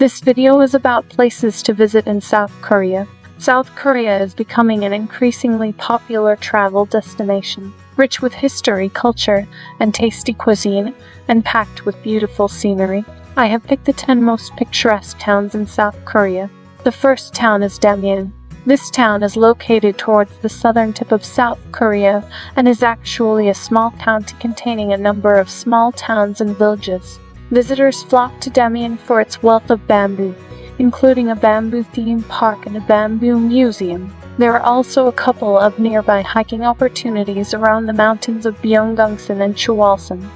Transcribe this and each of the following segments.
This video is about places to visit in South Korea. South Korea is becoming an increasingly popular travel destination, rich with history, culture, and tasty cuisine, and packed with beautiful scenery. I have picked the 10 most picturesque towns in South Korea. The first town is Daejeon. This town is located towards the southern tip of South Korea and is actually a small county containing a number of small towns and villages. Visitors flock to Daejeon for its wealth of bamboo, including a bamboo theme park and a bamboo museum. There are also a couple of nearby hiking opportunities around the mountains of Byeonggansan and Choalsan.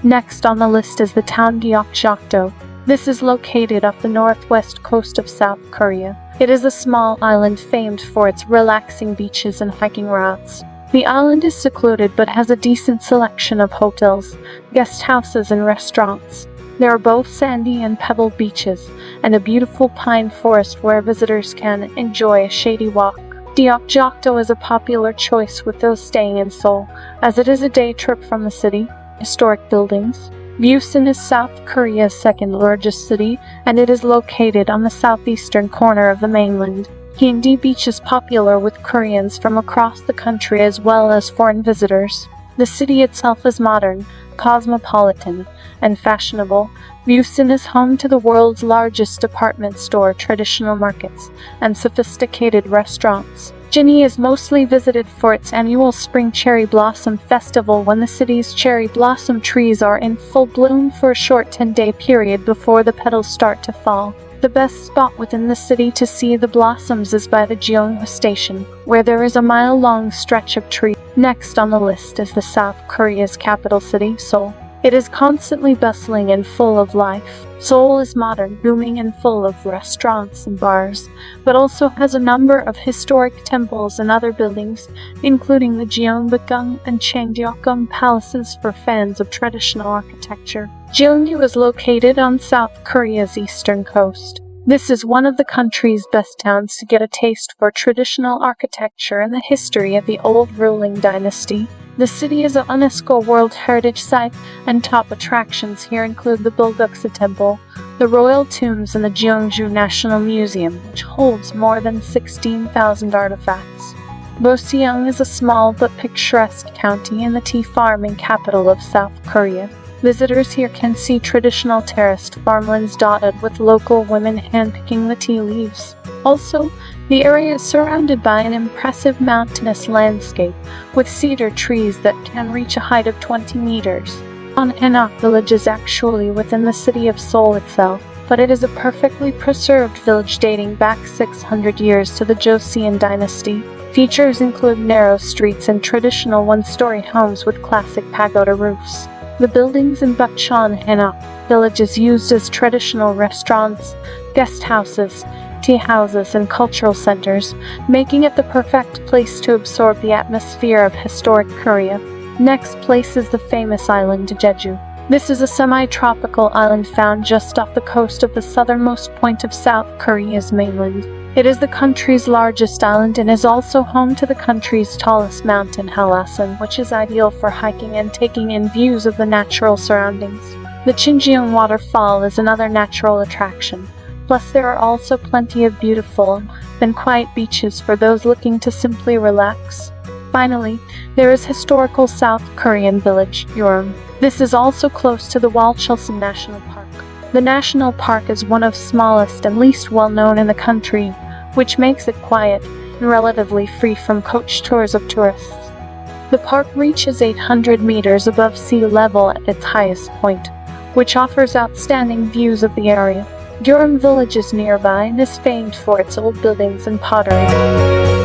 Next on the list is the town DEOK JEOKDO. This is located off the northwest coast of South Korea. It is a small island famed for its relaxing beaches and hiking routes. The island is secluded but has a decent selection of hotels, guest houses, and restaurants. There are both sandy and pebbled beaches, and a beautiful pine forest where visitors can enjoy a shady walk. DEOK JEOKDO is a popular choice with those staying in Seoul, as it is a day trip from the city. Historic buildings. Busan is South Korea's second largest city, and it is located on the southeastern corner of the mainland. Haeundae Beach is popular with Koreans from across the country as well as foreign visitors. The city itself is modern, cosmopolitan, and fashionable. Busan is home to the world's largest department store, traditional markets, and sophisticated restaurants. Jinhae is mostly visited for its annual Spring Cherry Blossom Festival, when the city's cherry blossom trees are in full bloom for a short 10-day period before the petals start to fall. The best spot within the city to see the blossoms is by the Gyeongju Station, where there is a mile-long stretch of trees. Next on the list is the South Korea's capital city, Seoul. It is constantly bustling and full of life. Seoul is modern, booming, and full of restaurants and bars, but also has a number of historic temples and other buildings, including the Gyeongbokgung and Changdeokgung palaces for fans of traditional architecture. Gyeongju is located on South Korea's eastern coast. This is one of the country's best towns to get a taste for traditional architecture and the history of the old ruling dynasty. The city is a UNESCO World Heritage Site, and top attractions here include the Bulguksa Temple, the Royal Tombs, and the Gyeongju National Museum, which holds more than 16,000 artifacts. Boseong is a small but picturesque county and the tea farming capital of South Korea. Visitors here can see traditional terraced farmlands dotted with local women handpicking the tea leaves. Also, the area is surrounded by an impressive mountainous landscape with cedar trees that can reach a height of 20 meters. Hanok village is actually within the city of Seoul itself, but it is a perfectly preserved village dating back 600 years to the Joseon dynasty. Features include narrow streets and traditional one-story homes with classic pagoda roofs. The buildings in Bukchon Hanok village is used as traditional restaurants, guest houses, tea houses, and cultural centers, making it the perfect place to absorb the atmosphere of historic Korea. Next place is the famous island Jeju. This is a semi-tropical island found just off the coast of the southernmost point of South Korea's mainland. It is the country's largest island and is also home to the country's tallest mountain, Hallasan, which is ideal for hiking and taking in views of the natural surroundings. The Chinjeong waterfall is another natural attraction. Plus, there are also plenty of beautiful and quiet beaches for those looking to simply relax. Finally, there is historical South Korean village, Yeoram. This is also close to the Walchulsan National Park. The national park is one of the smallest and least well-known in the country, which makes it quiet and relatively free from coach tours of tourists. The park reaches 800 meters above sea level at its highest point, which offers outstanding views of the area. Yeoram village is nearby and is famed for its old buildings and pottery.